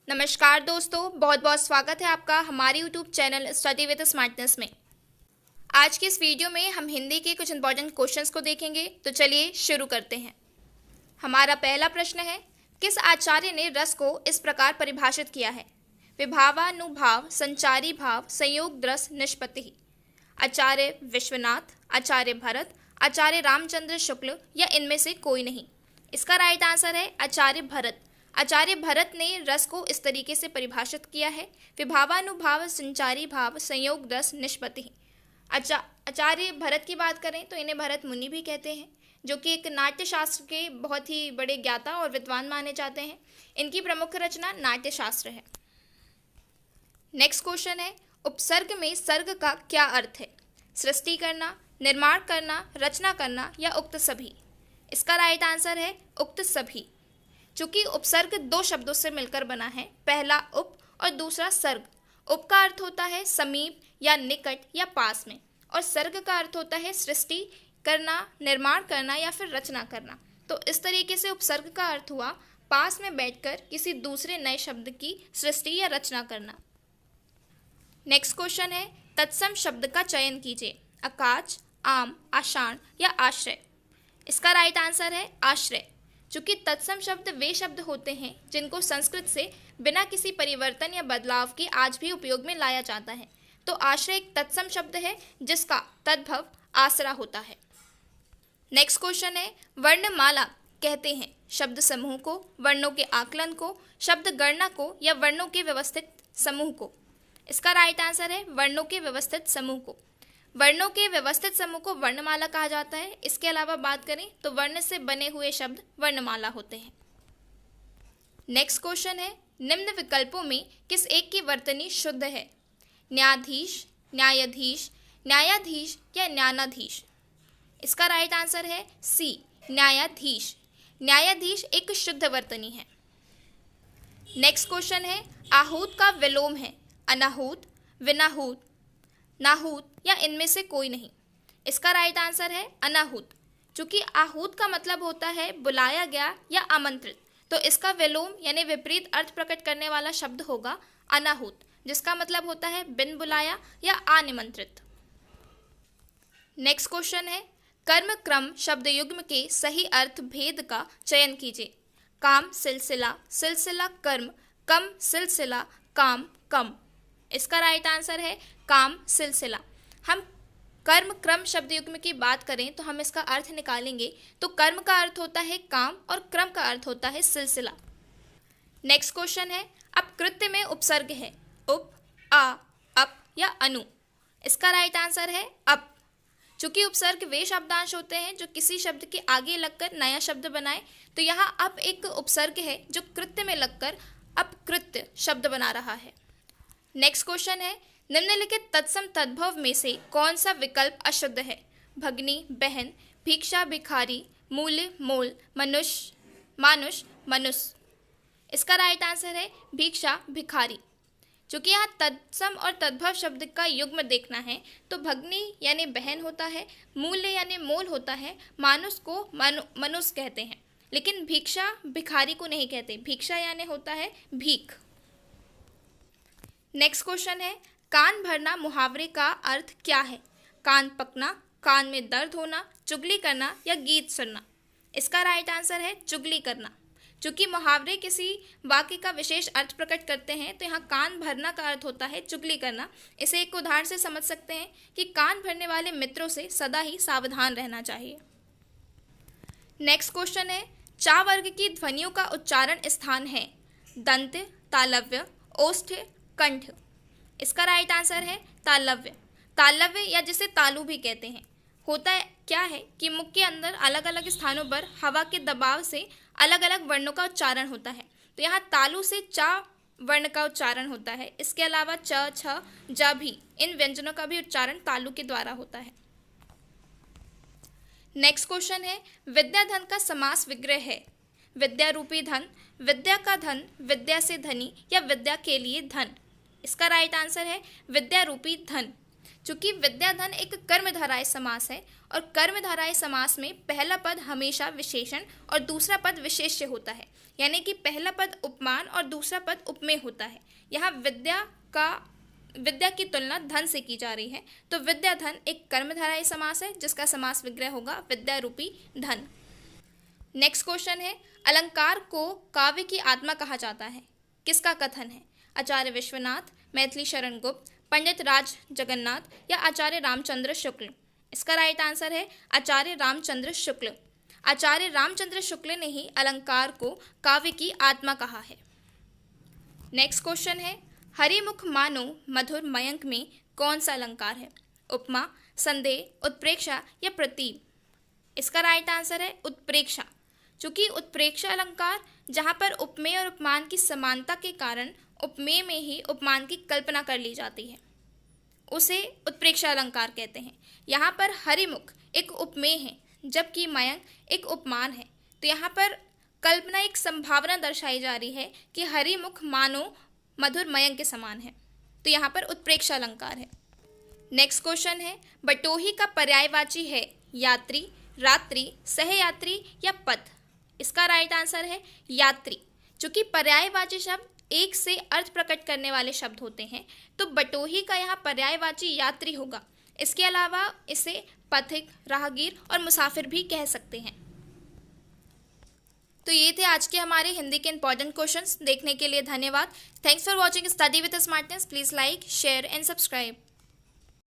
नमस्कार दोस्तों, बहुत बहुत स्वागत है आपका हमारे YouTube channel study with smartness में। आज की इस वीडियो में हम हिंदी के कुछ इंपॉर्टेंट क्वेश्चंस को देखेंगे। तो चलिए शुरू करते हैं। हमारा पहला प्रश्न है, किस आचार्य ने रस को इस प्रकार परिभाषित किया है? विभावानुभाव, संचारी भाव, संयोग रस, निष्पत्ति। आचार्य विश्वनाथ, आचार्य भरत, आचार्य रामचंद्र शुक्ल या इनमें से कोई नहीं। इसका राइट आंसर है आचार्य भरत। आचार्य भरत ने रस को इस तरीके से परिभाषित किया है, विभावानुभाव, संचारी भाव, संयोग रस, निष्पत्ति। आचार्य भरत की बात करें तो इन्हें भरत मुनि भी कहते हैं, जो कि एक नाट्य शास्त्र के बहुत ही बड़े ज्ञाता और विद्वान माने जाते हैं। इनकी प्रमुख रचना नाट्य शास्त्र है। नेक्स्ट क्वेश्चन है, उपसर्ग में सर्ग का क्या अर्थ है? सृष्टि करना, निर्माण करना, रचना करना या उक्त सभी। इसका राइट आंसर है उक्त सभी। चूंकि उपसर्ग दो शब्दों से मिलकर बना है, पहला उप और दूसरा सर्ग। उप का अर्थ होता है समीप या निकट या पास में, और सर्ग का अर्थ होता है सृष्टि करना, निर्माण करना या फिर रचना करना। तो इस तरीके से उपसर्ग का अर्थ हुआ पास में बैठकर किसी दूसरे नए शब्द की सृष्टि या रचना करना। नेक्स्ट क्वेश्चन है, तत्सम शब्द का चयन कीजिए। अकाच, आम, आषाढ़ या आश्रय। इसका राइट आंसर है आश्रय। चूंकि तत्सम शब्द वे शब्द होते हैं जिनको संस्कृत से बिना किसी परिवर्तन या बदलाव के आज भी उपयोग में लाया जाता है, तो आश्रय एक तत्सम शब्द है जिसका तद्भव आसरा होता है। नेक्स्ट क्वेश्चन है, वर्णमाला कहते हैं शब्द समूह को, वर्णों के आकलन को, शब्द गणना को या वर्णों के व्यवस्थित समूह को। इसका राइट आंसर है वर्णों के व्यवस्थित समूह को। वर्णों के व्यवस्थित समूह को वर्णमाला कहा जाता है। इसके अलावा बात करें तो वर्ण से बने हुए शब्द वर्णमाला होते हैं। नेक्स्ट क्वेश्चन है, निम्न विकल्पों में किस एक की वर्तनी शुद्ध है? न्यायाधीश, न्यायाधीश, न्यायाधीश या न्यायाधीश। इसका राइट आंसर है सी, न्यायाधीश। न्यायाधीश एक शुद्ध वर्तनी है। नेक्स्ट क्वेश्चन है, आहूत का विलोम है अनाहूत, विनाहूत, नाहूत या इनमें से कोई नहीं। इसका राइट आंसर है अनाहूत। चूंकि आहूत का मतलब होता है बुलाया गया या आमंत्रित, तो इसका विलोम यानी विपरीत अर्थ प्रकट करने वाला शब्द होगा अनाहूत, जिसका मतलब होता है बिन बुलाया या अनिमंत्रित। नेक्स्ट क्वेश्चन है, कर्म क्रम शब्द युग्म के सही अर्थ भेद का चयन कीजिए। काम सिलसिला, सिलसिला कर्म, कम सिलसिला, काम कम। इसका राइट आंसर है काम सिलसिला। हम कर्म क्रम शब्द युग्म की बात करें तो हम इसका अर्थ निकालेंगे तो कर्म का अर्थ होता है काम और क्रम का अर्थ होता है सिलसिला। नेक्स्ट क्वेश्चन है, अब कृत्य में उपसर्ग है उप, आ, अप या अनु। इसका राइट आंसर है अप। चूंकि उपसर्ग वे शब्दांश होते हैं जो किसी शब्द के आगे लगकर नया शब्द बनाए, तो यहाँ अप एक उपसर्ग है जो कृत्य में लगकर अपकृत्य शब्द बना रहा है। नेक्स्ट क्वेश्चन है, निम्नलिखित तत्सम तद्भव में से कौन सा विकल्प अशुद्ध है? भगनी, बहन, भिक्षा, भिखारी, मूल्य, मोल, मनुष्य, मानुष, मनुष्य। इसका राइट आंसर है भिक्षा, भिखारी। चूंकि यहाँ तत्सम और तद्भव शब्द का युग्म देखना है तो भगनी यानी बहन होता है, मूल्य यानी मोल होता है, मानुष को मनुष्य कहते हैं, लेकिन भिक्षा भिखारी को नहीं कहते। भिक्षा यानी होता है भीख। नेक्स्ट क्वेश्चन है, कान भरना मुहावरे का अर्थ क्या है? कान पकना, कान में दर्द होना, चुगली करना या गीत सुनना। इसका राइट आंसर है चुगली करना। चूंकि मुहावरे किसी वाक्य का विशेष अर्थ प्रकट करते हैं, तो यहाँ कान भरना का अर्थ होता है चुगली करना। इसे एक उदाहरण से समझ सकते हैं कि कान भरने वाले मित्रों से सदा ही सावधान रहना चाहिए। नेक्स्ट क्वेश्चन है, चा वर्ग की ध्वनियों का उच्चारण स्थान है दंत, तालव्य, ओष्ठ, कंठ। इसका राइट आंसर है तालव्य। तालव्य या जिसे तालु भी कहते हैं। होता है क्या है कि मुख के अंदर अलग अलग स्थानों पर हवा के दबाव से अलग अलग वर्णों का उच्चारण होता है, तो यहाँ तालु से चा वर्ण का उच्चारण होता है। इसके अलावा च, छ, ज भी, इन व्यंजनों का भी उच्चारण तालु के द्वारा होता है। नेक्स्ट क्वेश्चन है, विद्या धन का समास विग्रह है विद्या रूपी धन, विद्या का धन, विद्या से धनी या विद्या के लिए धन। इसका राइट आंसर है विद्या रूपी धन। चूंकि विद्या धन एक कर्मधाराय समास है और कर्मधाराय समास में पहला पद हमेशा विशेषण और दूसरा पद विशेष्य होता है। यानी कि पहला पद उपमान और दूसरा पद उपमेय होता है। यहाँ विद्या की तुलना धन से की जा रही है, तो विद्या धन एक कर्मधारय समास है जिसका समास विग्रह होगा विद्या रूपी धन। नेक्स्ट क्वेश्चन है, अलंकार को काव्य की आत्मा कहा जाता है, किसका कथन है? आचार्य विश्वनाथ, मैथिली शरण गुप्त, पंडित राज जगन्नाथ या आचार्य रामचंद्र शुक्ल? इसका राइट आंसर है आचार्य रामचंद्र शुक्ल। आचार्य रामचंद्र शुक्ल ने ही अलंकार को काव्य की आत्मा कहा है। नेक्स्ट क्वेश्चन है, हरिमुख मानो मधुर मयंक में कौन सा अलंकार है? उपमा, संदेह, उत्प्रेक्षा या प्रतीप? इसका राइट आंसर है उत्प्रेक्षा। चूंकि उत्प्रेक्षा अलंकार जहां पर उपमेय और उपमान की समानता के कारण उपमेय में ही उपमान की कल्पना कर ली जाती है, उसे उत्प्रेक्षा अलंकार कहते हैं। यहाँ पर हरिमुख एक उपमेय है जबकि मयंक एक उपमान है, तो यहाँ पर कल्पना एक संभावना दर्शाई जा रही है कि हरिमुख मानो मधुर मयंक के समान है, तो यहाँ पर उत्प्रेक्षा अलंकार है। नेक्स्ट क्वेश्चन है, बटोही का पर्यायवाची है यात्री, रात्रि, सहयात्री या पथ? इसका राइट आंसर है यात्री। चूंकि पर्यायवाची शब्द एक से अर्थ प्रकट करने वाले शब्द होते हैं, तो बटोही का यहाँ पर्यायवाची यात्री होगा। इसके अलावा इसे पथिक, राहगीर और मुसाफिर भी कह सकते हैं। तो ये थे आज के हमारे हिंदी के इंपॉर्टेंट क्वेश्चंस। देखने के लिए धन्यवाद। Thanks for watching study with smartness. Please like, share and subscribe.